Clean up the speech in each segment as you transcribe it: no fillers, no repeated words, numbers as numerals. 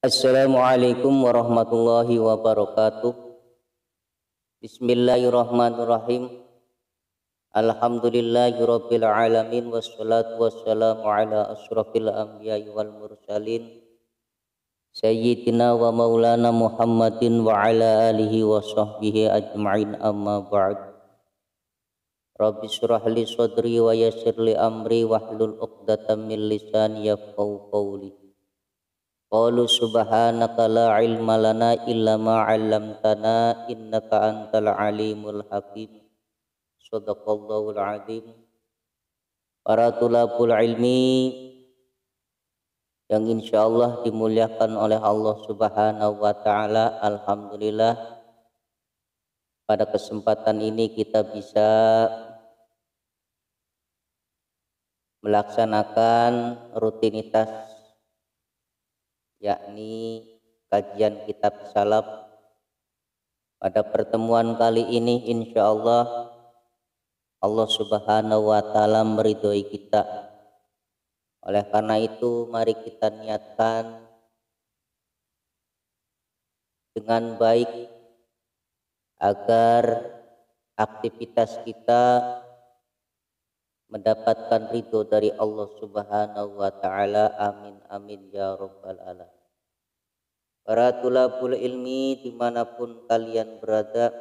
Assalamualaikum warahmatullahi wabarakatuh. Bismillahirrahmanirrahim. Alhamdulillahirabbil alamin wassalatu wassalamu ala asyrafil anbiya'i wal mursalin sayyidina wa maulana Muhammadin wa ala alihi wa sahbihi ajma'in amma ba'd. Rabbi shrah li sadri wa yassir li amri wahlul 'uqdatam min lisani yafqahu qawli. Qalu subhanaka la ilma lana illa ma 'allamtana innaka antal alimul hakim. Shadaqallahul azim. Para tulabul ilmi yang insyaallah dimuliakan oleh Allah Subhanahu wa taala, alhamdulillah pada kesempatan ini kita bisa melaksanakan rutinitas yakni kajian kitab salaf. Pada pertemuan kali ini insyaallah Allah Subhanahu wa taala meridhoi kita. Oleh karena itu mari kita niatkan dengan baik agar aktivitas kita mendapatkan ridho dari Allah Subhanahu wa taala. Amin amin ya rabbal alamin. Para tulabul ilmi dimanapun kalian berada,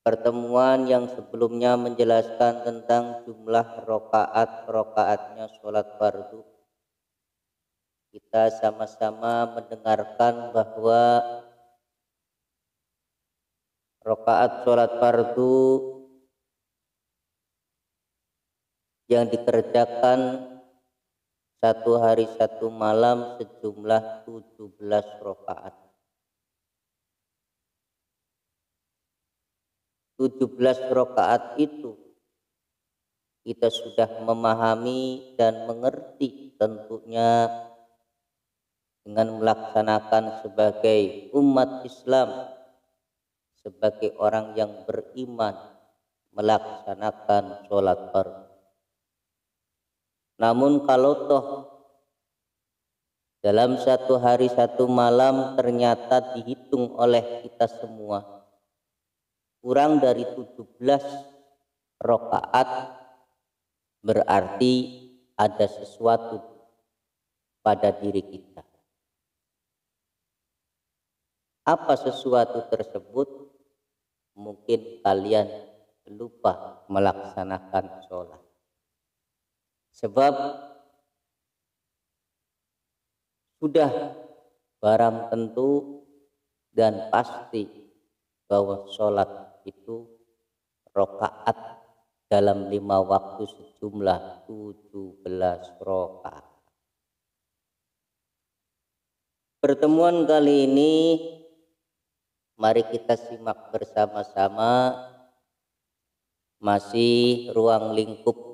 pertemuan yang sebelumnya menjelaskan tentang jumlah rokaatnya sholat fardu, kita sama-sama mendengarkan bahwa rokaat sholat fardu yang dikerjakan satu hari satu malam sejumlah 17 rokaat. 17 rokaat itu kita sudah memahami dan mengerti tentunya dengan melaksanakan sebagai umat Islam, sebagai orang yang beriman melaksanakan sholat fardu. Namun kalau toh dalam satu hari satu malam ternyata dihitung oleh kita semua kurang dari 17 rokaat, berarti ada sesuatu pada diri kita. Apa sesuatu tersebut? Mungkin kalian lupa melaksanakan sholat. Sebab sudah barang tentu dan pasti bahwa sholat itu rokaat dalam 5 waktu sejumlah 17 rokaat. Pertemuan kali ini mari kita simak bersama-sama masih ruang lingkup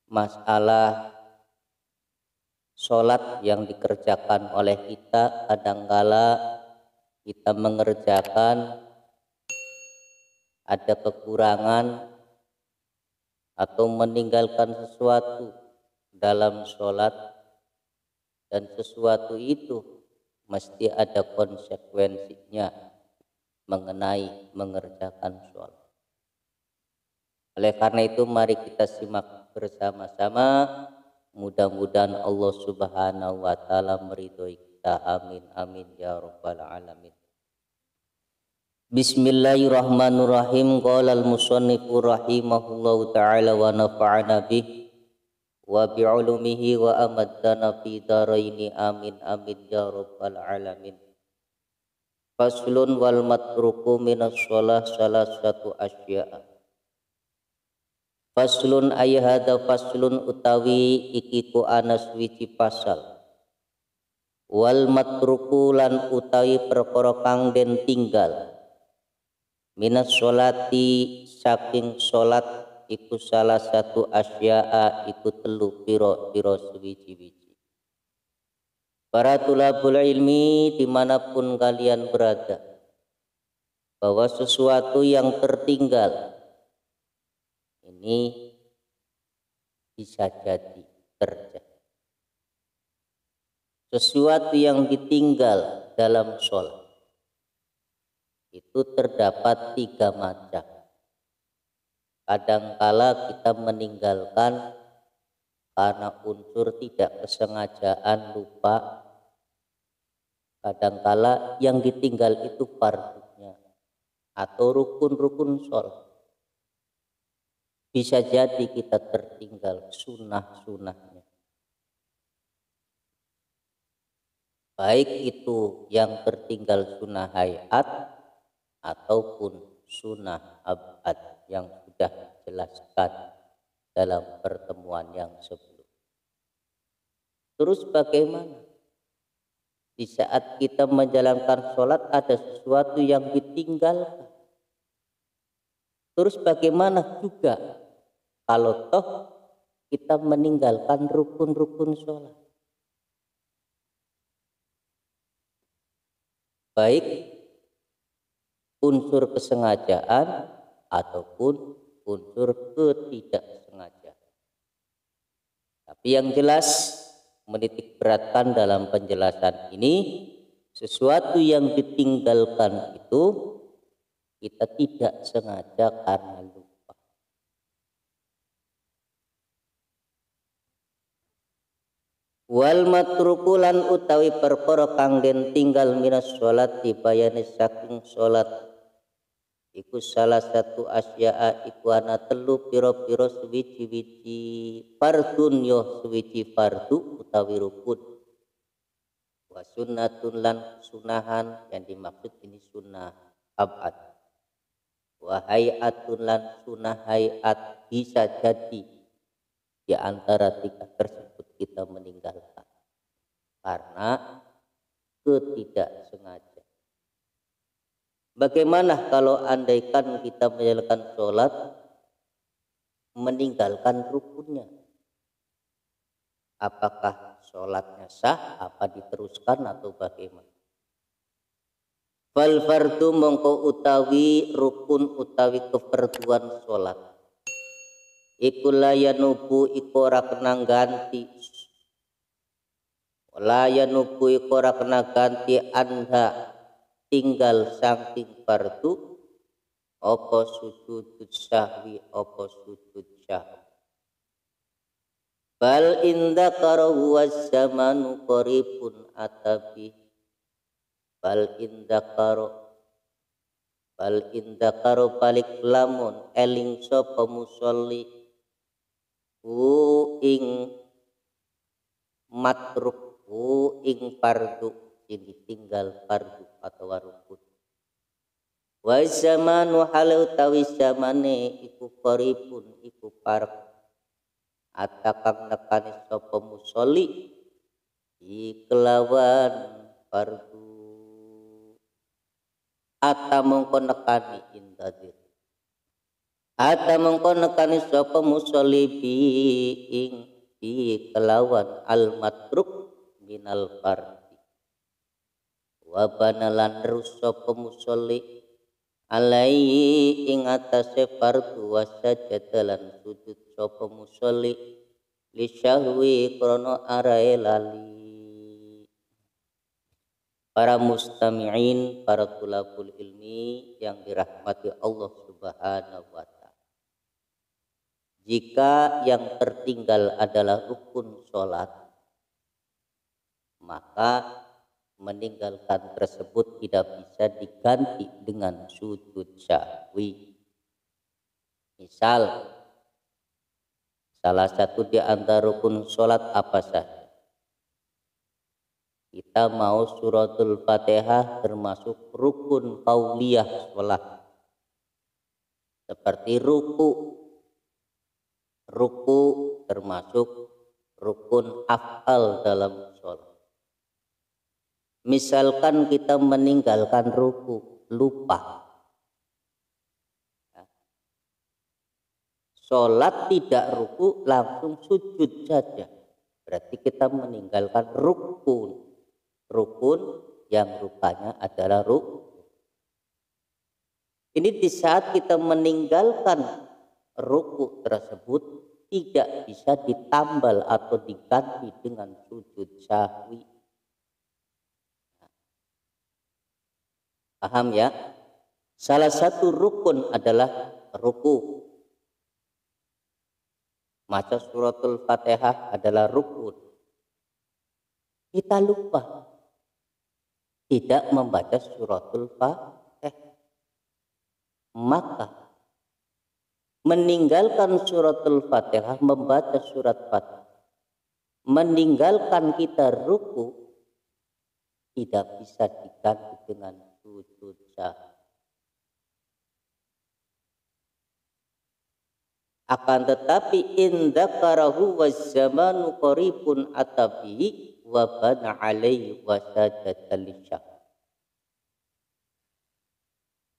masalah sholat yang dikerjakan oleh kita. Kadangkala kita mengerjakan ada kekurangan atau meninggalkan sesuatu dalam sholat, dan sesuatu itu mesti ada konsekuensinya mengenai mengerjakan sholat. Oleh karena itu mari kita simak bersama-sama, mudah-mudahan Allah Subhanahu wa taala meridhoi kita. Amin amin ya rabbal alamin. Bismillahirrahmanirrahim. Qala al-musannifu rahimahullahu taala wa nafa'ana bih wa bi'ulumihi wa amaddana fi dharaini. Amin amin ya rabbal alamin. Faslun wal matruku minas shalah salasatu asya'a. Faslun ayhada faslun utawi ikiku anas wiji pasal. Wal matruku lan utawi perkara kang den tinggal. Minas sholati saking sholat iku salah satu asya'a iku telu piro suwiji-wiji. Para tulabul ilmi dimanapun kalian berada, bahwa sesuatu yang tertinggal ini bisa jadi kerja. Sesuatu yang ditinggal dalam sholat itu terdapat 3 macam. Kadangkala kita meninggalkan karena unsur tidak kesengajaan, lupa. Kadangkala yang ditinggal itu fardunya atau rukun-rukun sholat. Bisa jadi kita tertinggal sunnah-sunnahnya. Baik itu yang tertinggal sunnah hayat ataupun sunnah abad yang sudah dijelaskan dalam pertemuan yang sebelumnya. Terus bagaimana? Di saat kita menjalankan sholat ada sesuatu yang ditinggalkan. Terus bagaimana juga kalau toh kita meninggalkan rukun-rukun sholat? Baik unsur kesengajaan ataupun unsur ketidaksengajaan. Tapi yang jelas menitik beratkan dalam penjelasan ini, sesuatu yang ditinggalkan itu kita tidak sengaja karena lupa. Wal matrukulan utawi perkara kang den tinggal minas sholat dibayani saking sholat iku salah satu asya'a iku ana telu pira-pira suwiji-wiji fardun yo suwiji fardu utawi rukun wa sunnatun lan sunahan yang dimaksud ini sunnah abad wa hayatun lan sunnah hayat bisa jadi di antara 3 tersebut kita meninggalkan karena ketidaksengajaan. Bagaimana kalau andaikan kita menjalankan sholat meninggalkan rukunnya? Apakah sholatnya sah? Apa diteruskan atau bagaimana? Fal fardu mongko utawi rukun utawi kefarduan sholat iku layanubu iku ora kena ganti layanubu iku ora kena ganti anha tinggal saking fardu apa sujud sahwi apa sujud sahwi bal inda karo zamanu qaribun atabi bal inda karo balik lamun eling sapa musolli ing matruk ing fardu yang ditinggal fardu atau rukun wa zamanu halau tawi zamane iku qaribun iku parek atakang nekani sapa musolli di kelawan fardu ata mongko nekani intadir ata mongko nekani sapa musolli ing di kelawan al matruk minal fardi wa banalan rusa pemusolli alaihi ing atase fardu wa sajadalan sujud sapa musolli li syahwi krana arae lali. Para mustami'in, para tulabul ilmi yang dirahmati Allah Subhanahu wa ta'ala, jika yang tertinggal adalah rukun sholat, maka meninggalkan tersebut tidak bisa diganti dengan sujud syahwi. Misal salah satu di antara rukun sholat apa saja? Kita mau suratul Fatihah termasuk rukun qauliyah sholat. Seperti ruku termasuk rukun af'al dalam sholat. Misalkan kita meninggalkan ruku, lupa. Sholat tidak ruku, langsung sujud saja. Berarti kita meninggalkan rukun. Rukun yang rupanya adalah rukun. Ini di saat kita meninggalkan ruku tersebut, tidak bisa ditambal atau diganti dengan sujud sahwi. Paham ya? Salah satu rukun adalah ruku. Maca suratul Fatihah adalah rukun. Kita lupa tidak membaca suratul Fatihah. Maka meninggalkan suratul Fatihah, membaca surat Fatihah, meninggalkan kita ruku, tidak bisa diganti dengan sujud sahwi. Akan tetapi indakarahu wazzamanu qaribun atabihi wa bana alaihi wa sajada lisyak.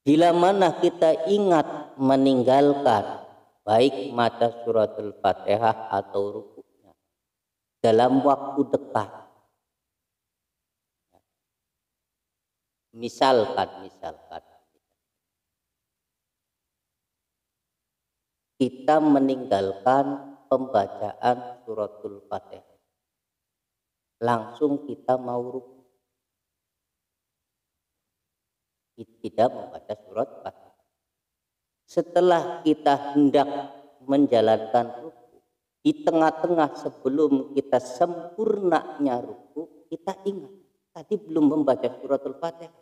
Bila mana kita ingat meninggalkan baik maca suratul Fatihah atau rukunya dalam waktu dekat, misalkan kita meninggalkan pembacaan suratul Fatihah, langsung kita mau ruku, tidak membaca surat Fatihah. Setelah kita hendak menjalankan ruku, di tengah-tengah sebelum kita sempurnanya ruku, kita ingat tadi belum membaca suratul Fatihah,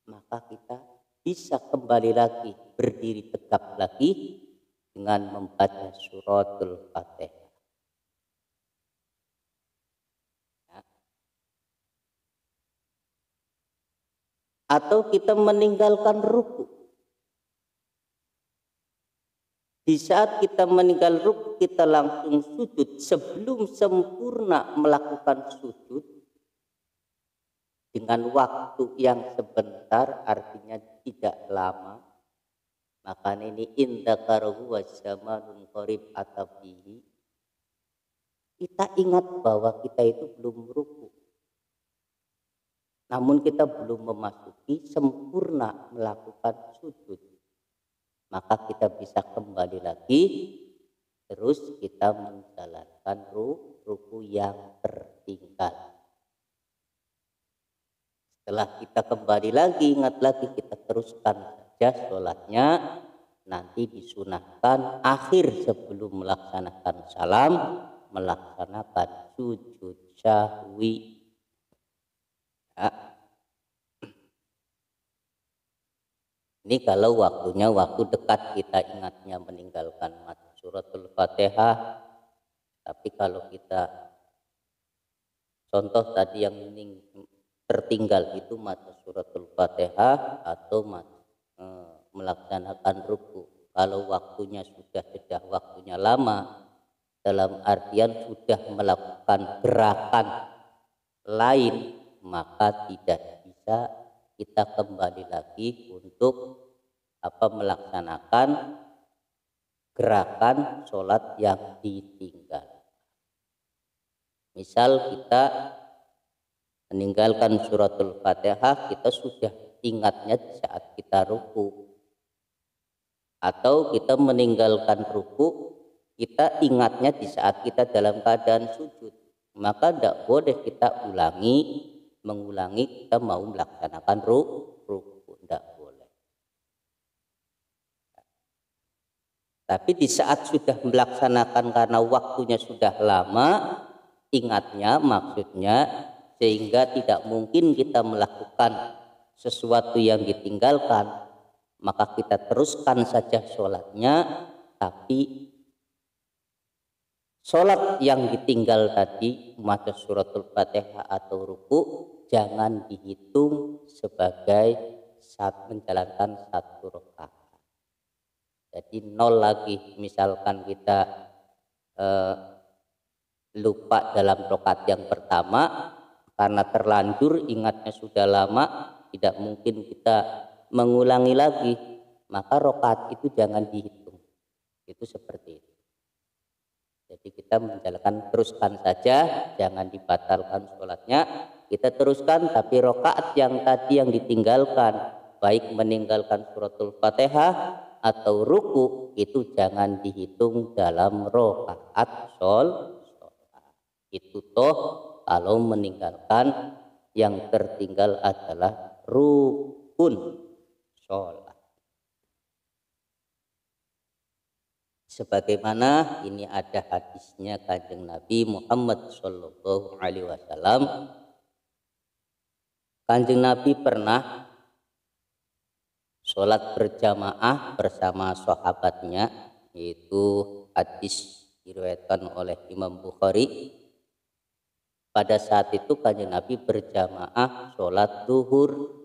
maka kita bisa kembali lagi, berdiri tegap lagi dengan membaca suratul Fatihah. Atau kita meninggalkan ruku. Di saat kita meninggal ruku, kita langsung sujud. Sebelum sempurna melakukan sujud dengan waktu yang sebentar, artinya tidak lama, maka ini indakaruhu wazzamanun qarib atabihi. Kita ingat bahwa kita itu belum ruku, namun kita belum memasuki sempurna melakukan sujud, maka kita bisa kembali lagi, terus kita menjalankan ruku yang tertinggal. Setelah kita kembali lagi, ingat lagi, kita teruskan saja sholatnya. Nanti disunahkan akhir sebelum melaksanakan salam, melaksanakan sujud sahwi. Ini kalau waktunya waktu dekat kita ingatnya meninggalkan suratul Fatihah. Tapi kalau kita contoh tadi yang tertinggal itu maca suratul Fatihah atau melaksanakan ruku. Kalau waktunya sudah jeda waktunya lama, dalam artian sudah melakukan gerakan lain, maka tidak bisa kita kembali lagi untuk melaksanakan gerakan sholat yang ditinggal. Misal kita meninggalkan suratul Fatihah, kita sudah ingatnya saat kita ruku, atau kita meninggalkan ruku, kita ingatnya di saat kita dalam keadaan sujud, maka tidak boleh kita mengulangi kita mau melaksanakan ruku, tidak boleh. Tapi di saat sudah melaksanakan karena waktunya sudah lama, ingatnya maksudnya, sehingga tidak mungkin kita melakukan sesuatu yang ditinggalkan, maka kita teruskan saja sholatnya. Tapi sholat yang ditinggal tadi, maca suratul Fatihah atau ruku, jangan dihitung sebagai saat menjalankan satu rakaat. Jadi 0 lagi. Misalkan kita lupa dalam rakaat yang pertama, karena terlanjur ingatnya sudah lama, tidak mungkin kita mengulangi lagi, maka rakaat itu jangan dihitung. Itu seperti itu. Jadi kita menjalankan, teruskan saja, jangan dibatalkan sholatnya. Kita teruskan, tapi rakaat yang tadi yang ditinggalkan, baik meninggalkan suratul Fatihah atau ruku itu jangan dihitung dalam rokaat sholat. Itu toh kalau meninggalkan yang tertinggal adalah rukun sholat. Sebagaimana ini ada hadisnya Kanjeng Nabi Muhammad Shallallahu Alaihi Wasallam. Kanjeng Nabi pernah sholat berjamaah bersama sahabatnya, yaitu hadis diriwayatkan oleh Imam Bukhari. Pada saat itu Kanjeng Nabi berjamaah sholat zuhur,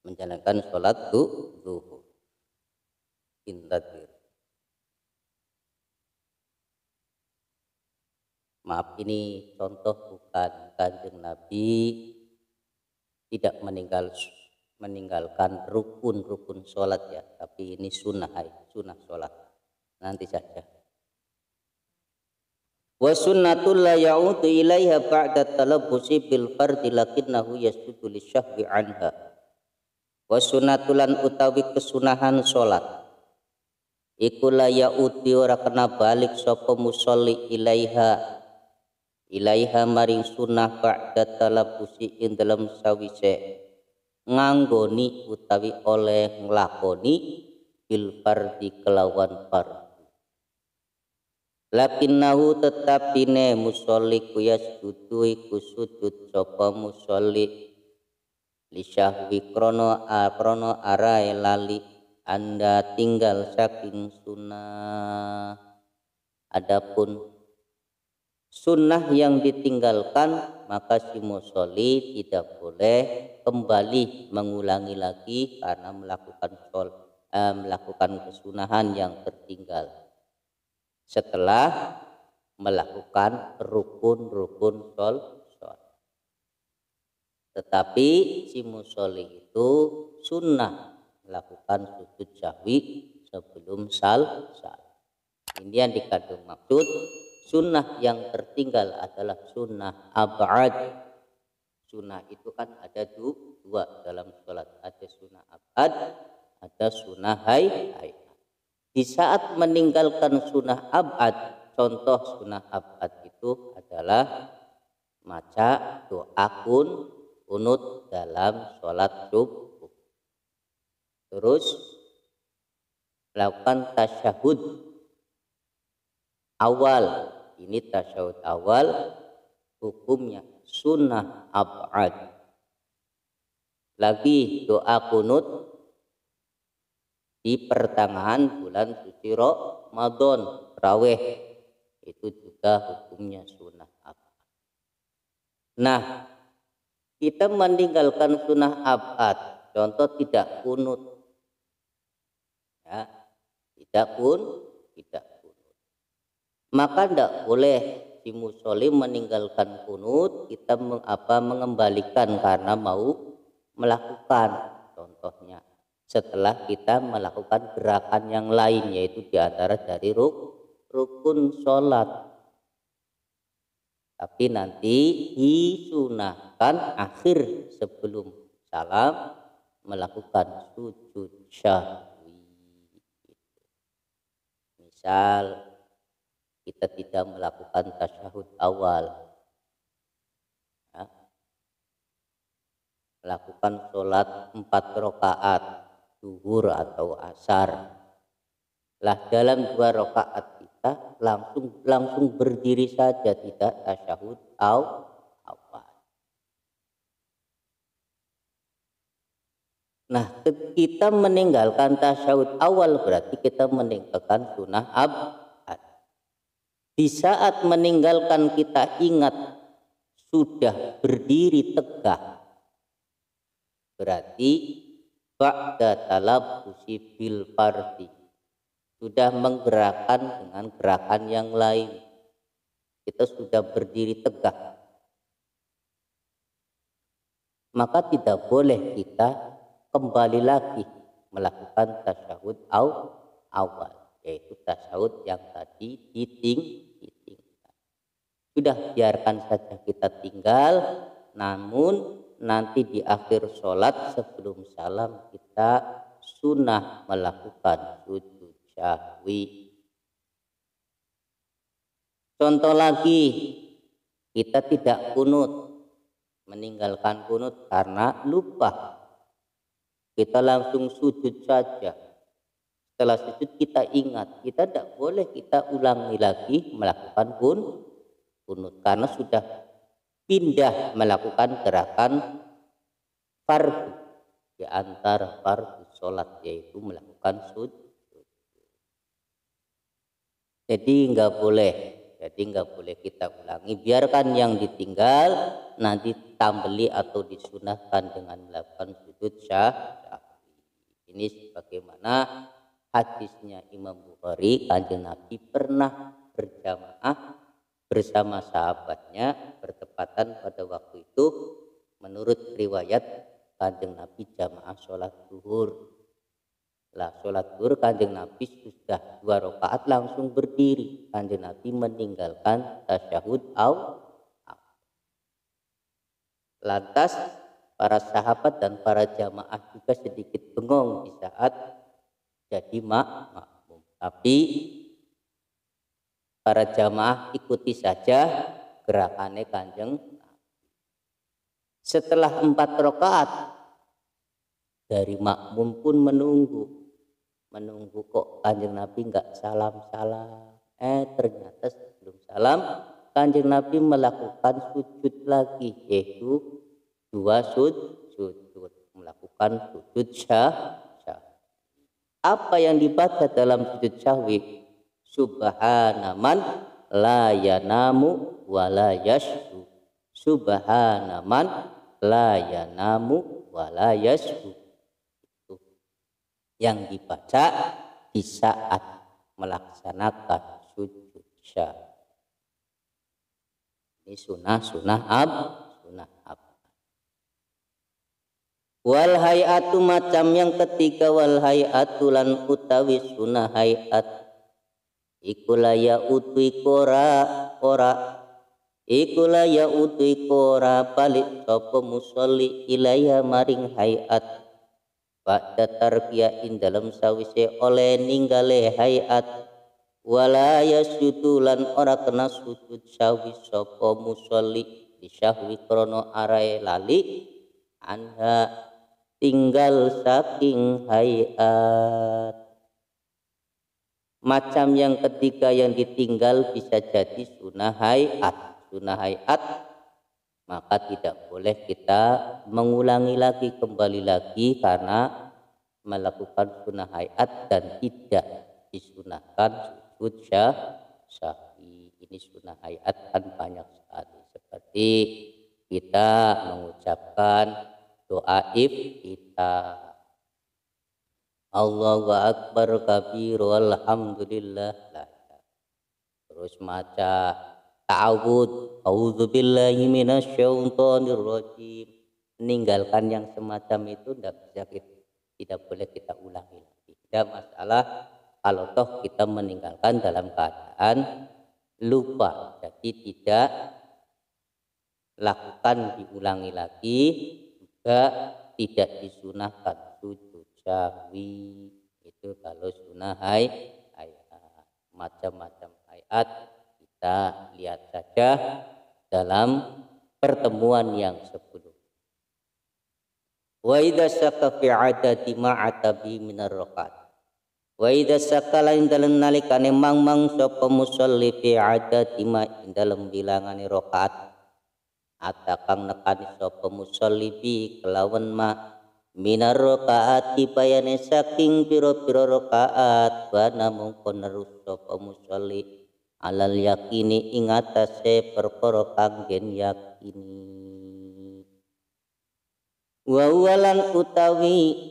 menjalankan sholat zuhur. Intadir. Maaf, ini contoh, bukan Kanjeng Nabi tidak meninggalkan rukun sholat ya, tapi ini sunnah sholat. Nanti saja. Wa sunnatul la ya'udu ilaiha ba'da talabbusi bil fardi lakinnahu yasjudu lisyahwi anha. Wa sunnatulan utawi kesunahan sholat iku la ya'udi ora kena balik sapa musolli ilaiha maring sunnah ba'da talabbusi ing dalam sawise nganggoni utawi oleh nglakoni bil fardi kelawan fardhu. Lakinnahu tetapine musolli kuyasjudu iku sujud sapa musolli lisyahwi krono arai lali anda tinggal saking sunnah. Adapun sunnah yang ditinggalkan maka si musolli tidak boleh kembali mengulangi lagi karena melakukan kesunahan yang tertinggal setelah melakukan rukun sholat. Tetapi si musolli itu sunnah melakukan sujud sahwi sebelum salam. Ini yang dikandung maksud sunnah yang tertinggal adalah sunnah ab'ad. Sunnah itu kan ada dua dalam sholat, ada sunnah ab'ad, ada sunnah hayat. Di saat meninggalkan sunnah ab'ad, contoh sunnah ab'ad itu adalah maca doa kunut dalam sholat subuh. Terus melakukan tasyahud awal. Ini tasyahud awal hukumnya sunnah ab'ad. Lagi doa kunut di pertengahan bulan suci Ramadan, raweh, itu juga hukumnya sunnah ab'ad. Nah, kita meninggalkan sunnah ab'ad, contoh tidak kunut, ya, tidak kunut, maka tidak boleh si musolli meninggalkan kunut, kita mengembalikan karena mau melakukan, contohnya setelah kita melakukan gerakan yang lain, yaitu diantara dari rukun sholat. Tapi nanti disunahkan akhir sebelum salam melakukan sujud syahwi. Misal kita tidak melakukan tasyahud awal, ya, melakukan sholat 4 rakaat zuhur atau asar. Lah dalam 2 rakaat kita langsung berdiri saja, tidak tasyahud awal. Nah, kita meninggalkan tasyahud awal berarti kita meninggalkan sunnah ab'ad. Di saat meninggalkan kita ingat sudah berdiri tegak, berarti ba'da talabbusi bil fardi, sudah menggerakkan dengan gerakan yang lain, kita sudah berdiri tegak, maka tidak boleh kita kembali lagi melakukan tasyahud awal, yaitu tasyahud yang tadi ditinggalkan. Sudah biarkan saja kita tinggal, namun nanti di akhir sholat sebelum salam kita sunnah melakukan sujud syahwi. Contoh lagi, kita tidak kunut, meninggalkan kunut karena lupa. Kita langsung sujud saja. Setelah sujud kita ingat, kita tidak boleh kita ulangi lagi melakukan kunut karena sudah pindah melakukan gerakan fardu di antara fardu sholat, yaitu melakukan sujud. Jadi nggak boleh kita ulangi, biarkan yang ditinggal nanti tambeli atau disunahkan dengan melakukan sujud syahwi. Ini sebagaimana hadisnya Imam Bukhari, Kanjeng Nabi pernah berjamaah bersama sahabatnya bertepatan pada waktu itu. Menurut riwayat Kanjeng Nabi jamaah sholat zuhur. Lah sholat zuhur Kanjeng Nabi sudah 2 rakaat langsung berdiri. Kanjeng Nabi meninggalkan tasyahud awal. Lantas para sahabat dan para jamaah juga sedikit bengong di saat jadi makmum. Tapi para jamaah ikuti saja gerakannya Kanjeng Nabi. Setelah 4 rakaat dari makmum pun menunggu kok Kanjeng Nabi enggak salam-salam. Ternyata sebelum salam Kanjeng Nabi melakukan sujud lagi, yaitu 2 sujud, melakukan sujud syahwi. Apa yang dibaca dalam sujud syahwi? Subhana man la yanamu wa la yashku. Subhana man la yanamu wa la yashku. Itu yang dibaca di saat melaksanakan sujud syahwi. Ini sunnah ab. Wal hayatu macam yang ketiga, wal hayatu lan utawi sunah hayat iku la ya utwi ora balik sapa musolli ilaya maring hayat ba'da tarbiyain dalam sawise oleh ninggale hayat wala yasjudu lan ora kena sujud syahwi sapa musolli di syahwi krono arae lali anha tinggal saking hayat. Macam yang ketiga yang ditinggal bisa jadi sunnah hayat, maka tidak boleh kita mengulangi lagi, kembali lagi karena melakukan sunnah hayat dan tidak disunahkan sujud syahwi. Ini sunnah hayat kan banyak sekali, seperti kita mengucapkan doa kita Allahu akbar kabir walhamdulillah, terus maca ta'awud a'udzubillahi minasyaitonir rajim. Meninggalkan yang semacam itu tidak boleh kita ulangi lagi. Tidak masalah kalau toh kita meninggalkan dalam keadaan lupa, jadi tidak lakukan diulangi lagi, juga tidak disunahkan sujud syahwi. Itu kalau sunnah hayat. Macam-macam hayat kita lihat saja dalam pertemuan yang sebelum. Wa idza syakka fi adati ma'atabi minar rakaat. Wa idza syakka lain dalem nalikane mang sapa musolli fi adati ma dalam bilangane rakaat atakang nekani sapa musolli bi kelawan ma minar rakaat bayane saking pira-pira rakaat bana mongko nerus sapa musolli alal yakini ing atase perkara kang den yakini. Wa walan utawi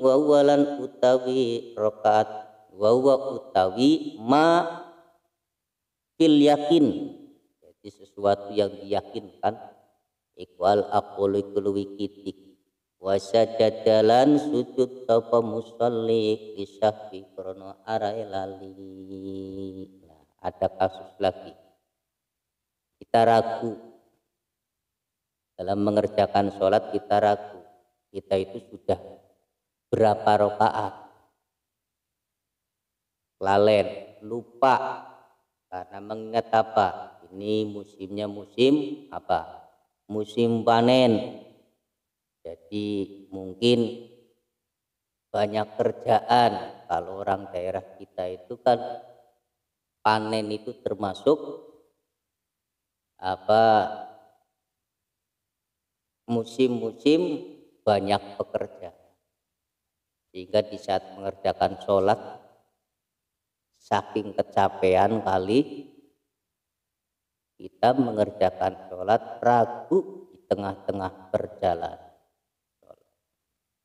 rakaat wa utawi ma fil yakin, jadi sesuatu yang diyakinkan ikwal aqulu kuluwi kitik wasajadalan sujud sapa musolli lisahfi krono arae lali. Nah, ada kasus lagi, kita ragu dalam mengerjakan sholat kita ragu, kita itu sudah berapa rakaat, lalen, lupa karena mengingat apa? Ini musimnya musim apa? Musim panen. Jadi mungkin banyak kerjaan. Kalau orang daerah kita itu kan panen itu termasuk apa? Musim-musim banyak pekerjaan, sehingga di saat mengerjakan sholat saking kecapean kali kita mengerjakan sholat ragu di tengah-tengah perjalanan.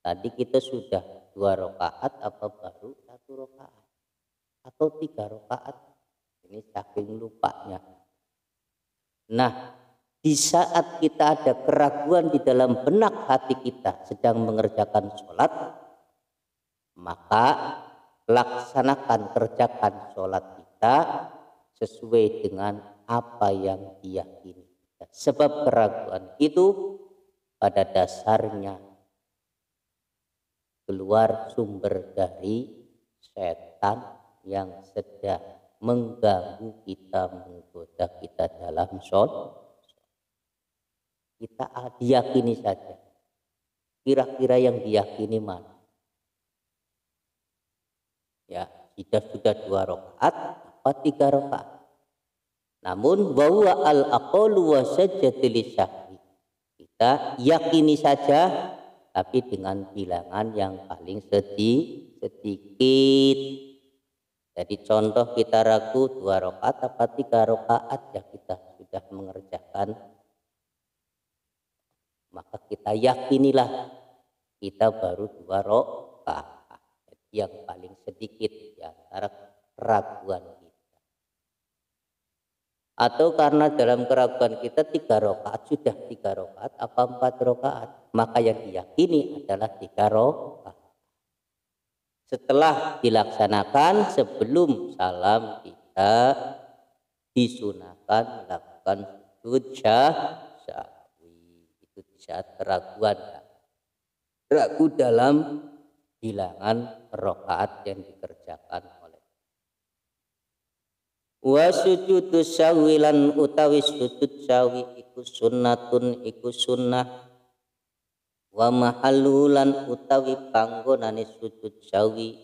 Tadi kita sudah 2 rakaat apa baru 1 rakaat atau 3 rakaat, ini saking lupanya. Nah, di saat kita ada keraguan di dalam benak hati kita sedang mengerjakan sholat, maka laksanakan, kerjakan sholat kita sesuai dengan apa yang diyakini. Sebab keraguan itu pada dasarnya keluar sumber dari setan yang sedang mengganggu kita, menggoda kita dalam sholat. Kita diyakini saja. Kira-kira yang diyakini mana? Ya, sudah 2 rakaat apa 3 rakaat. Namun bahwa al-aqalu wa sajdatil syahwi. Kita yakini saja tapi dengan bilangan yang paling sedikit. Jadi contoh kita ragu 2 rakaat apa 3 rakaat, ya kita sudah mengerjakan, maka kita yakinilah kita baru 2 rakaat, yang paling sedikit di antara keraguan kita. Atau karena dalam keraguan kita 3 rakaat, sudah 3 rakaat apa 4 rakaat, maka yang diyakini adalah 3 rakaat. Setelah dilaksanakan sebelum salam kita disunahkan melakukan sujud syahwi. Itu di saat keraguan, ragu dalam bilangan rakaat yang dikerjakan oleh. Wa sujudus syahwi lan utawi sujud syahwi iku sunnatun, iku sunnah. Wa mahallulan utawi panggonane sujud syahwi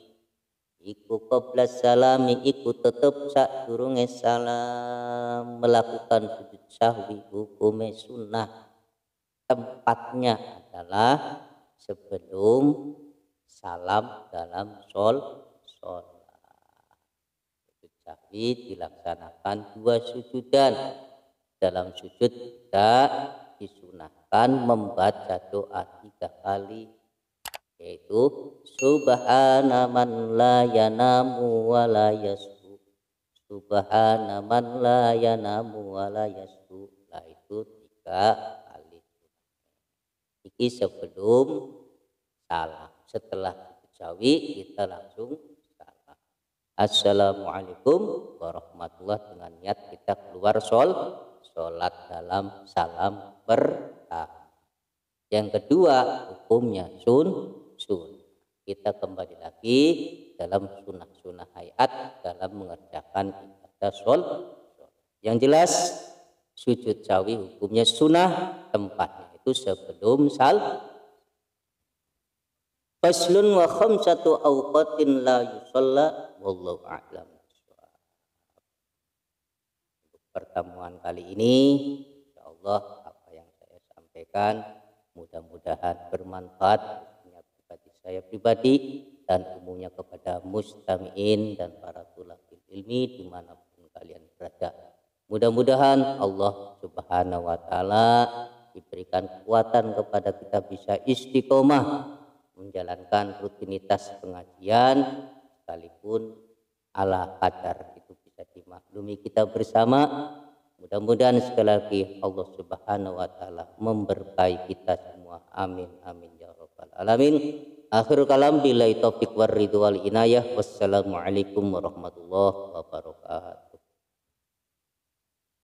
iku qabla salami, iku tetep sadurunge salam. Melakukan sujud syahwi hukume sunnah, tempatnya adalah sebelum salam dalam sholat. Sujud syahwi dilaksanakan 2 sujudan. Dalam sujud kita disunahkan membaca doa 3 kali, yaitu subhana man la yanamu wa la yasbu, subhana man la yanamu wa la yasbu. Nah, itu 3 kali. Ini sebelum salam. Setelah sujud syahwi kita langsung salam. Assalamualaikum warahmatullahi, dengan niat kita keluar sholat dalam salam pertama. Yang kedua hukumnya kita kembali lagi dalam sunnah hayat dalam mengerjakan ibadah sholat. Yang jelas sujud syahwi hukumnya sunnah, tempatnya itu sebelum salam. Faslun wa khamsatu awqatin la yusalla wallahu a'lam. Untuk pertemuan kali ini insyaallah apa yang saya sampaikan mudah-mudahan bermanfaat bagi saya pribadi dan umumnya kepada mustami'in dan para thulabil ilmi dimanapun kalian berada. Mudah-mudahan Allah Subhanahu wa ta'ala diberikan kekuatan kepada kita bisa istiqomah menjalankan rutinitas pengajian, sekalipun ala kadar itu bisa dimaklumi kita bersama. Mudah-mudahan sekali lagi Allah Subhanahu wa ta'ala memberkahi kita semua. Amin amin ya rabbal alamin. Akhir kalam billahi taufiq war ridho wal inayah. Wassalamualaikum warahmatullahi wabarakatuh.